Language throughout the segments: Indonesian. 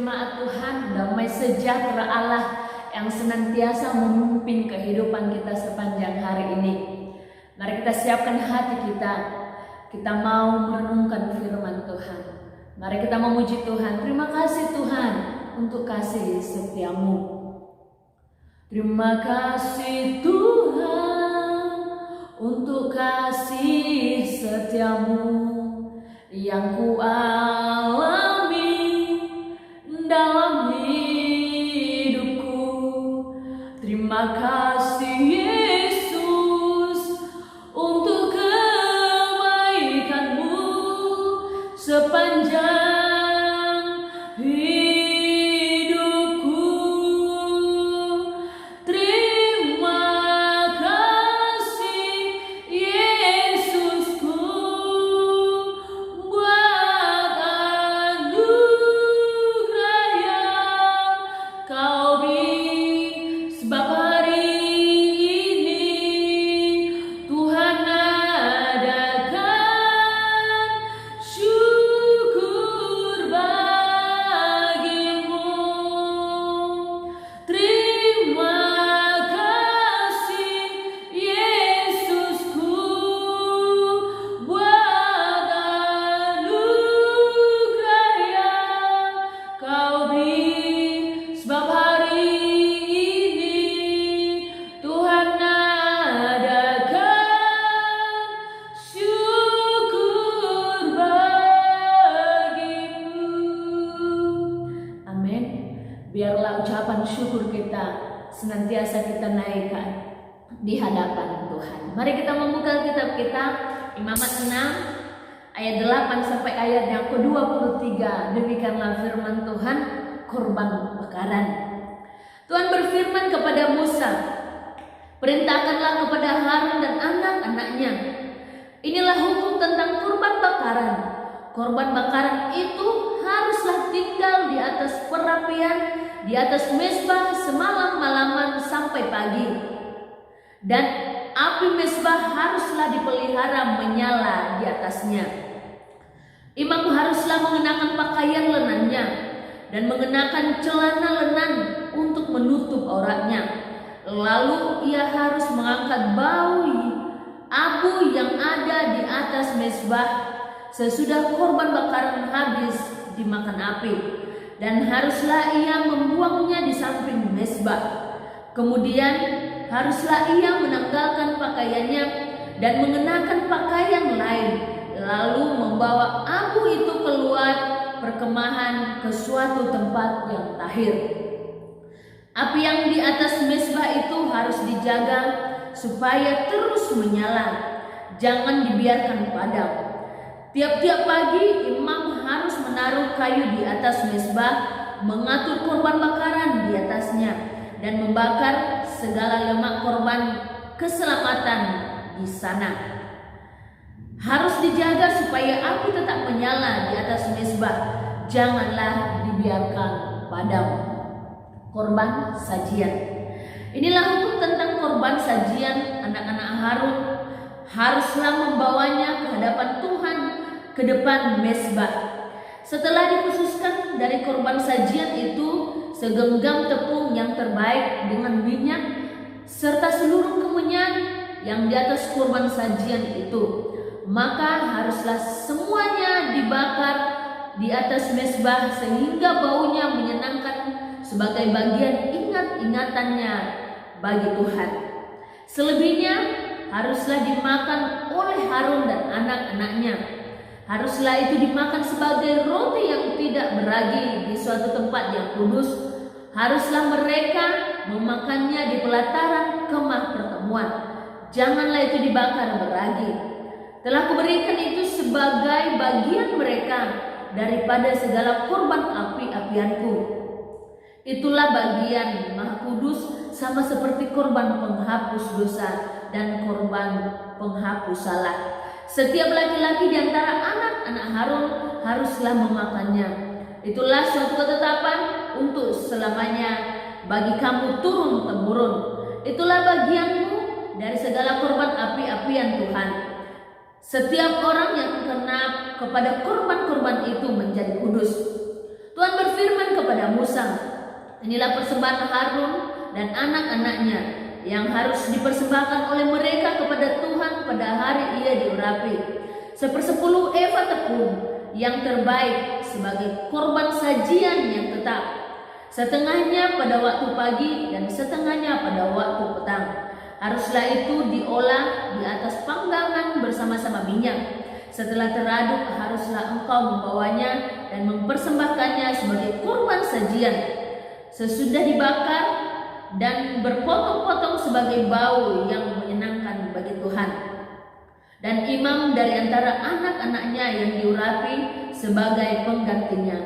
jemaat Tuhan, damai sejahtera Allah yang senantiasa memimpin kehidupan kita sepanjang hari ini. Mari kita siapkan hati kita. Kita mau merenungkan firman Tuhan. Mari kita memuji Tuhan. Terima kasih Tuhan untuk kasih setiamu. Terima kasih Tuhan untuk kasih setiamu yang ku alami dalam hidupku. Terima kasih Yesus untuk kebaikanmu sepanjang hidupku. Terima kasih Yesusku buat anugerah yang kau beri, sebab hari ini Tuhan adakan syukur bagimu. Terima kasih Yesusku buat anugerah yang kau beri, sebab hari ini Tuhan adakan syukur bagimu. Amin. Biarlah ucapan syukur kita senantiasa kita naikkan di hadapan Tuhan. Mari kita membuka kitab kita, Imamat 6 ayat 8 sampai ayat yang ke-23. Demikianlah firman Tuhan, korban bakaran. Tuhan berfirman kepada Musa, perintahkanlah kepada Harun dan anak-anaknya, inilah hukum tentang korban bakaran. Korban bakaran itu haruslah tinggal di atas perapian, di atas mezbah semalam-malaman sampai pagi. Dan api mezbah haruslah dipelihara menyala di atasnya. Imam haruslah mengenakan pakaian lenannya dan mengenakan celana lenan untuk menutup auratnya. Lalu ia harus mengangkat bau abu yang ada di atas mezbah sesudah korban bakaran habis dimakan api, dan haruslah ia membuangnya di samping mezbah. Kemudian haruslah ia menanggalkan pakaiannya dan mengenakan pakaian lain, lalu membawa abu itu keluar perkemahan ke suatu tempat yang tahir. Api yang di atas mezbah itu harus dijaga supaya terus menyala, jangan dibiarkan padam. Tiap-tiap pagi imam harus menaruh kayu di atas mezbah, mengatur korban bakaran di atasnya, dan membakar segala lemak korban keselamatan di sana. Harus dijaga supaya api tetap menyala di atas mezbah, janganlah dibiarkan padam. Korban sajian. Inilah hukum tentang korban sajian. Anak-anak Harun haruslah membawanya ke hadapan Tuhan ke depan mezbah. Setelah dikhususkan dari korban sajian itu segenggam tepung yang terbaik dengan minyak serta seluruh kemenyan yang di atas korban sajian itu, maka haruslah semuanya dibakar di atas mezbah sehingga baunya menyenangkan sebagai bagian ingat-ingatannya bagi Tuhan. Selebihnya haruslah dimakan oleh Harun dan anak-anaknya. Haruslah itu dimakan sebagai roti yang tidak beragi di suatu tempat yang kudus. Haruslah mereka memakannya di pelataran kemah pertemuan. Janganlah itu dibakar beragi. Telah kuberikan itu sebagai bagian mereka daripada segala korban api-apianku. Itulah bagian maha kudus, sama seperti korban penghapus dosa dan korban penghapus salah. Setiap laki-laki di antara anak-anak Harun haruslah memakannya. Itulah suatu ketetapan untuk selamanya bagi kamu turun-temurun. Itulah bagianmu dari segala korban api-apian Tuhan. Setiap orang yang kena kepada korban-korban itu menjadi kudus. Tuhan berfirman kepada Musa, inilah persembahan Harun dan anak-anaknya yang harus dipersembahkan oleh mereka kepada Tuhan pada hari ia diurapi. 1/10 eva tepung yang terbaik sebagai korban sajian yang tetap, setengahnya pada waktu pagi dan setengahnya pada waktu petang. Haruslah itu diolah di atas panggangan bersama-sama minyak. Setelah teraduk, haruslah engkau membawanya dan mempersembahkannya sebagai korban sajian. Sesudah dibakar dan berpotong-potong sebagai bau yang menyenangkan bagi Tuhan. Dan imam dari antara anak-anaknya yang diurapi sebagai penggantinya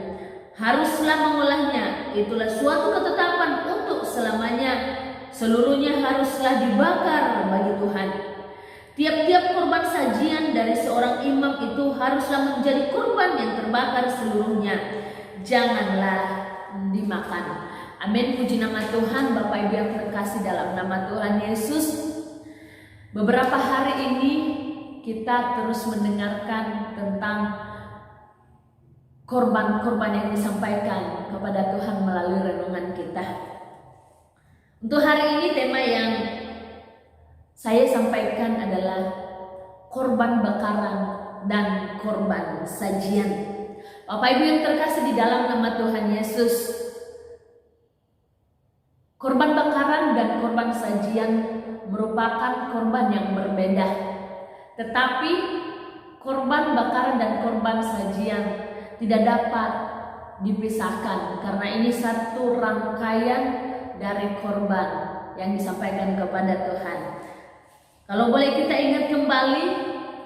haruslah mengolahnya. Itulah suatu ketetapan untuk selamanya. Seluruhnya haruslah dibakar bagi Tuhan. Tiap-tiap korban sajian dari seorang imam itu haruslah menjadi korban yang terbakar seluruhnya. Janganlah dimakan. Amin. Puji nama Tuhan. Bapak Ibu yang terkasih dalam nama Tuhan Yesus, beberapa hari ini kita terus mendengarkan tentang korban-korban yang disampaikan kepada Tuhan melalui renungan kita. Untuk hari ini tema yang saya sampaikan adalah korban bakaran dan korban sajian. Bapak Ibu yang terkasih di dalam nama Tuhan Yesus, korban bakaran dan korban sajian merupakan korban yang berbeda. Tetapi korban bakaran dan korban sajian tidak dapat dipisahkan karena ini satu rangkaian dari korban yang disampaikan kepada Tuhan. Kalau boleh kita ingat kembali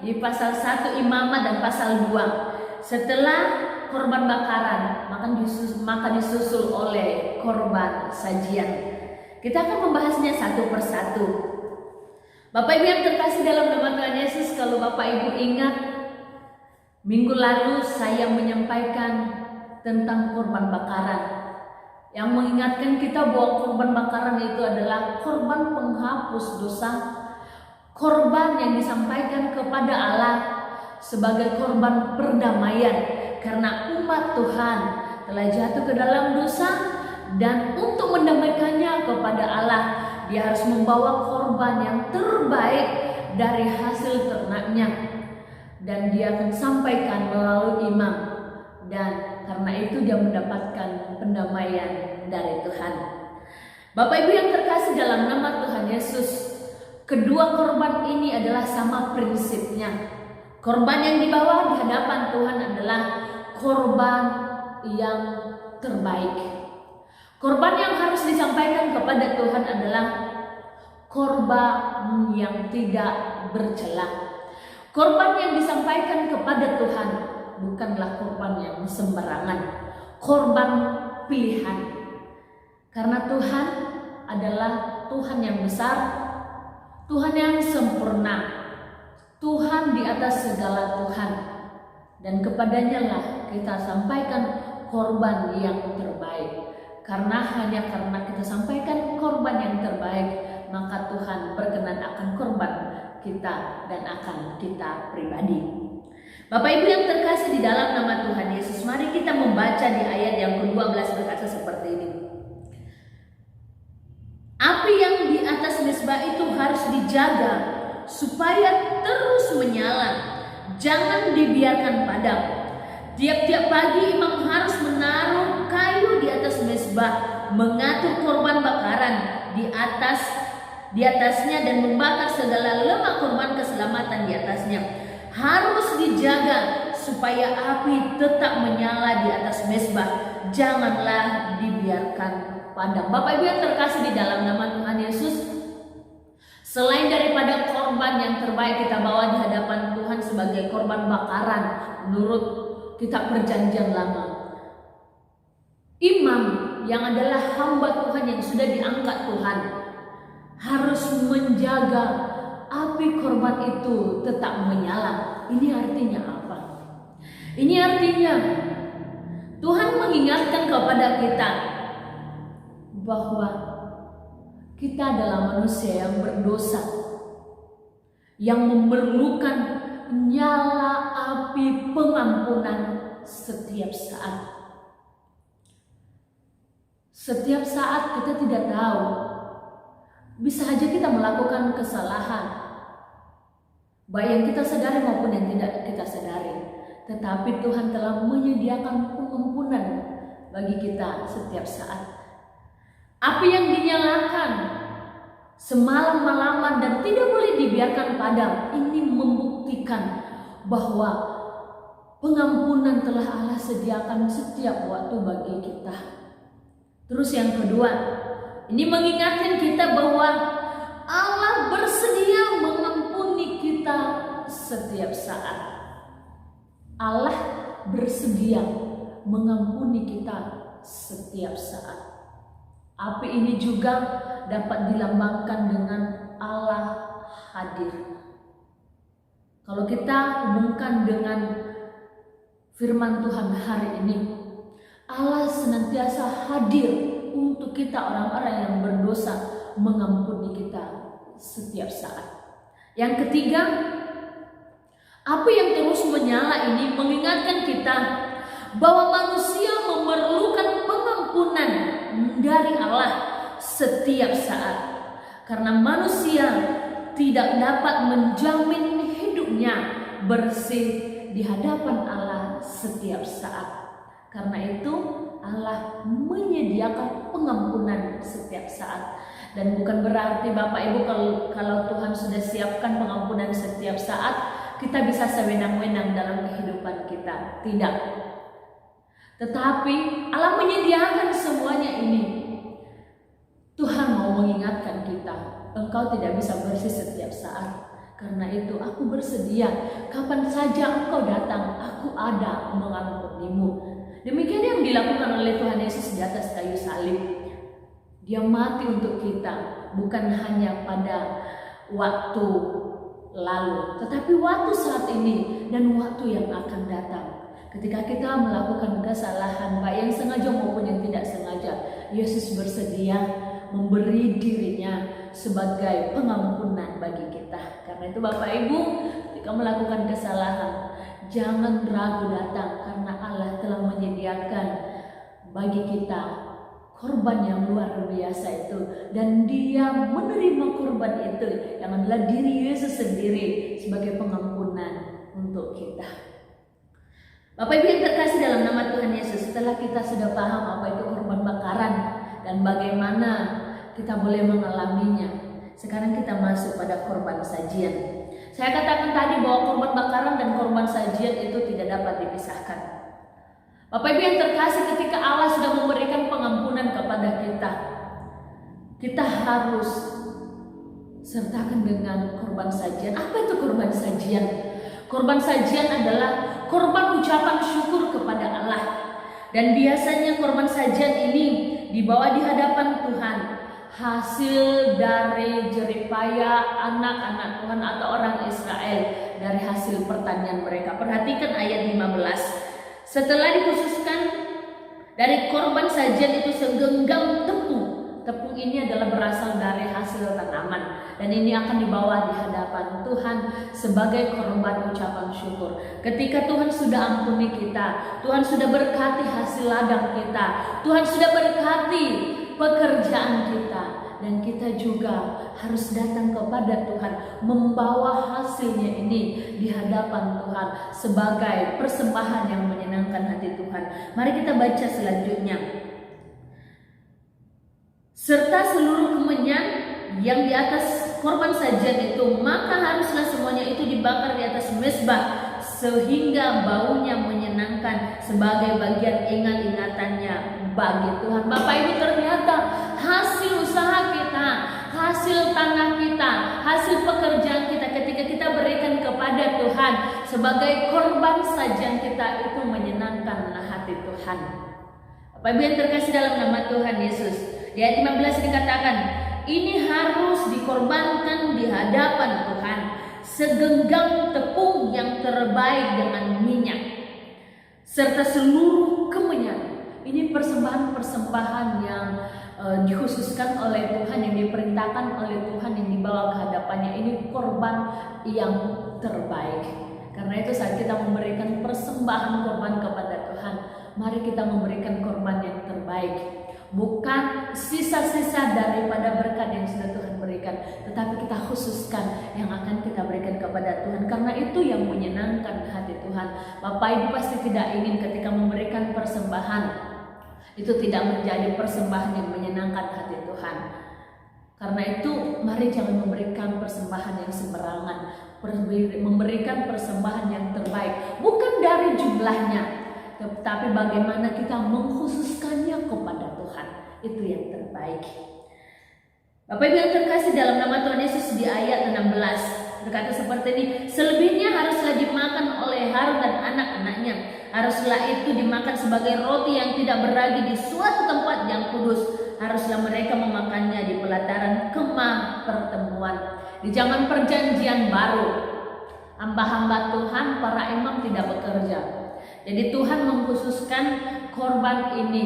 di pasal 1 Imamat dan pasal 2, setelah korban bakaran maka disusul oleh korban sajian. Kita akan membahasnya satu persatu. Bapak Ibu yang terkasih dalam nama Tuhan Yesus, kalau Bapak Ibu ingat, minggu lalu saya menyampaikan tentang korban bakaran yang mengingatkan kita bahwa korban bakaran itu adalah korban penghapus dosa, korban yang disampaikan kepada Allah sebagai korban perdamaian karena umat Tuhan telah jatuh ke dalam dosa, dan untuk mendamaikannya kepada Allah dia harus membawa korban yang terbaik dari hasil ternaknya, dan dia akan sampaikan melalui imam, dan karena itu dia mendapatkan pendamaian dari Tuhan. Bapak Ibu yang terkasih dalam nama Tuhan Yesus, kedua korban ini adalah sama prinsipnya. Korban yang dibawa di hadapan Tuhan adalah korban yang terbaik. Korban yang harus disampaikan kepada Tuhan adalah korban yang tidak bercela. Korban yang disampaikan kepada Tuhan bukanlah korban yang sembarangan, korban pilihan. Karena Tuhan adalah Tuhan yang besar, Tuhan yang sempurna, Tuhan di atas segala Tuhan, dan kepadanya lah kita sampaikan korban yang terbaik. Karena hanya karena kita sampaikan korban yang terbaik, maka Tuhan berkenan akan korban kita dan akan kita pribadi. Bapak Ibu yang terkasih di dalam nama Tuhan Yesus, mari kita membaca di ayat yang ke-12 berkata seperti ini. Api yang di atas mezbah itu harus dijaga supaya terus menyala, jangan dibiarkan padam. Tiap-tiap pagi imam harus menaruh kayu di atas mezbah, mengatur korban bakaran di atasnya dan membakar segala lemak korban keselamatan di atasnya. Harus dijaga supaya api tetap menyala di atas mezbah, janganlah dibiarkan padam. Bapak Ibu yang terkasih di dalam nama Tuhan Yesus, selain daripada korban yang terbaik kita bawa di hadapan Tuhan sebagai korban bakaran menurut kitab perjanjian lama, imam yang adalah hamba Tuhan yang sudah diangkat Tuhan harus menjaga api korban itu tetap menyala. Ini artinya apa? Ini artinya Tuhan mengingatkan kepada kita bahwa kita adalah manusia yang berdosa, yang memerlukan nyala api pengampunan setiap saat. Setiap saat kita tidak tahu, bisa saja kita melakukan kesalahan, baik yang kita sadari maupun yang tidak kita sadari. Tetapi Tuhan telah menyediakan pengampunan bagi kita setiap saat. Api yang dinyalakan semalam-malaman dan tidak boleh dibiarkan padam, ini membuktikan bahwa pengampunan telah Allah sediakan setiap waktu bagi kita. Terus yang kedua, ini mengingatkan kita bahwa Allah bersedia mengampuni kita setiap saat. Allah bersedia mengampuni kita setiap saat. Api ini juga dapat dilambangkan dengan Allah hadir. Kalau kita hubungkan dengan firman Tuhan hari ini, Allah senantiasa hadir untuk kita orang-orang yang berdosa, mengampuni kita setiap saat. Yang ketiga, api yang terus menyala ini mengingatkan kita bahwa manusia memerlukan pengampunan dari Allah setiap saat. Karena manusia tidak dapat menjamin hidupnya bersih di hadapan Allah setiap saat. Karena itu Allah menyediakan pengampunan setiap saat. Dan bukan berarti Bapak Ibu kalau Tuhan sudah siapkan pengampunan setiap saat, kita bisa sewenang-wenang dalam kehidupan kita. Tidak. Tetapi Allah menyediakan semuanya ini. Tuhan mau mengingatkan kita, engkau tidak bisa bersih setiap saat. Karena itu aku bersedia, kapan saja engkau datang, aku ada mengampunimu. Demikian yang dilakukan oleh Tuhan Yesus di atas kayu salib. Dia mati untuk kita, bukan hanya pada waktu lalu, tetapi waktu saat ini dan waktu yang akan datang. Ketika kita melakukan kesalahan, baik yang sengaja maupun yang tidak sengaja, Yesus bersedia memberi dirinya sebagai pengampunan bagi kita. Karena itu Bapak Ibu, ketika melakukan kesalahan, jangan ragu datang, karena Allah telah menyediakan bagi kita korban yang luar biasa itu, dan Dia menerima korban itu yang adalah diri Yesus sendiri sebagai pengampunan untuk kita. Bapak Ibu yang terkasih dalam nama Tuhan Yesus, setelah kita sudah paham apa itu korban bakaran dan bagaimana kita boleh mengalaminya, sekarang kita masuk pada korban sajian. Saya katakan tadi bahwa korban bakaran dan korban sajian itu tidak dapat dipisahkan. Bapak Ibu yang terkasih, ketika Allah sudah memberikan pengampunan kepada kita, kita harus sertakan dengan korban sajian. Apa itu korban sajian? Korban sajian adalah korban ucapan syukur kepada Allah. Dan biasanya korban sajian ini dibawa di hadapan Tuhan, hasil dari jeripaya anak-anak Tuhan atau orang Israel dari hasil pertanian mereka. Perhatikan ayat 15. Setelah dikhususkan dari korban sajian itu segenggam tepung. Tepung ini adalah berasal dari hasil tanaman, dan ini akan dibawa di hadapan Tuhan sebagai korban ucapan syukur. Ketika Tuhan sudah ampuni kita, Tuhan sudah berkati hasil ladang kita, Tuhan sudah berkati pekerjaan kita, dan kita juga harus datang kepada Tuhan membawa hasilnya ini di hadapan Tuhan sebagai persembahan yang menyenangkan hati Tuhan. Mari kita baca selanjutnya. Serta seluruh kemenyan yang di atas korban sajian itu, maka haruslah semuanya itu dibakar di atas mezbah sehingga baunya menyenangkan sebagai bagian ingat-ingatannya bagi Tuhan. Bapak Ibu, ternyata hasil usaha kita, hasil tanah kita, hasil pekerjaan kita, ketika kita berikan kepada Tuhan sebagai korban sajian kita, itu menyenangkan hati Tuhan. Bapak Ibu yang terkasih dalam nama Tuhan Yesus, di ayat 15 dikatakan, ini harus dikorbankan di hadapan Tuhan segenggam tepung yang terbaik dengan minyak serta seluruh kemenyan. Ini persembahan-persembahan yang dikhususkan oleh Tuhan, yang diperintahkan oleh Tuhan, yang dibawa ke hadapannya. Ini korban yang terbaik. Karena itu saat kita memberikan persembahan korban kepada Tuhan, mari kita memberikan korban yang terbaik. bukan sisa-sisa daripada berkat yang sudah Tuhan berikan, tetapi kita khususkan yang akan kita berikan kepada Tuhan, karena itu yang menyenangkan hati Tuhan. Bapak Ibu pasti tidak ingin ketika memberikan persembahan itu tidak menjadi persembahan yang menyenangkan hati Tuhan. Karena itu mari jangan memberikan persembahan yang sembarangan, memberikan persembahan yang terbaik, bukan dari jumlahnya, tetapi bagaimana kita mengkhususkannya kepada Tuhan, itu yang terbaik. Bapak Ibu yang terkasih, dalam nama Tuhan Yesus di ayat 16 berkata seperti ini, selebihnya haruslah dimakan oleh Harun dan anak-anaknya, haruslah itu dimakan sebagai roti yang tidak beragi di suatu tempat yang kudus, haruslah mereka memakannya di pelataran kemah pertemuan. Di zaman perjanjian baru, hamba-hamba Tuhan, para imam tidak bekerja. Jadi Tuhan mengkhususkan korban ini,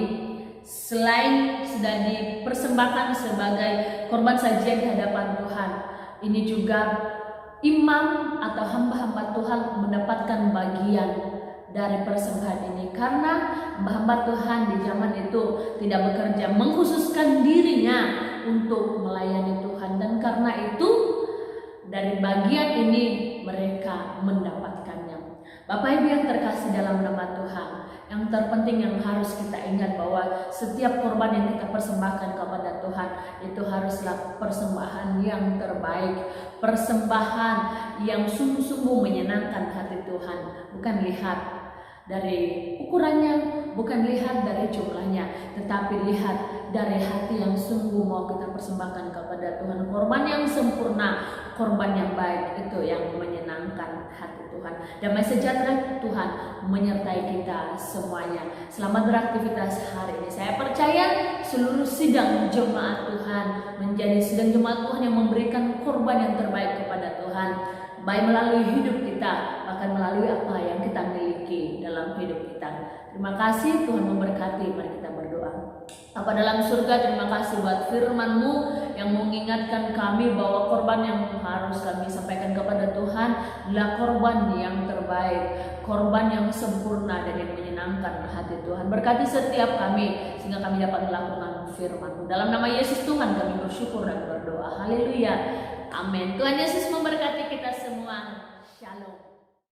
selain sudah dipersembahkan sebagai korban sajian di hadapan Tuhan, ini juga imam atau hamba-hamba Tuhan mendapatkan bagian dari persembahan ini, karena hamba Tuhan di zaman itu tidak bekerja, mengkhususkan dirinya untuk melayani Tuhan, dan karena itu dari bagian ini mereka mendapatkannya. Bapak Ibu yang terkasih dalam nama Tuhan, yang terpenting yang harus kita ingat bahwa setiap korban yang kita persembahkan kepada Tuhan itu haruslah persembahan yang terbaik, persembahan yang sungguh-sungguh menyenangkan hati Tuhan, bukan lihat dari ukurannya, bukan lihat dari jumlahnya, tetapi lihat dari hati yang sungguh mau kita persembahkan kepada Tuhan. Korban yang sempurna, korban yang baik, itu yang menyenangkan hati Tuhan. Damai sejahtera Tuhan menyertai kita semuanya. Selamat beraktivitas hari ini. Saya percaya seluruh sidang jemaat Tuhan menjadi sidang jemaat Tuhan yang memberikan korban yang terbaik kepada Tuhan, baik melalui hidup kita, bahkan melalui apa yang kita miliki dalam hidup kita. Terima kasih, Tuhan memberkati. Mari kita berdoa. Bapa dalam surga, terima kasih buat firman-Mu yang mengingatkan kami bahwa korban yang harus kami sampaikan kepada Tuhan adalah korban yang terbaik, korban yang sempurna dan yang menyenangkan hati Tuhan. Berkati setiap kami sehingga kami dapat melakukan firman-Mu. Dalam nama Yesus Tuhan kami bersyukur dan berdoa. Haleluya. Amin. Tuhan Yesus memberkati kita semua. Shalom.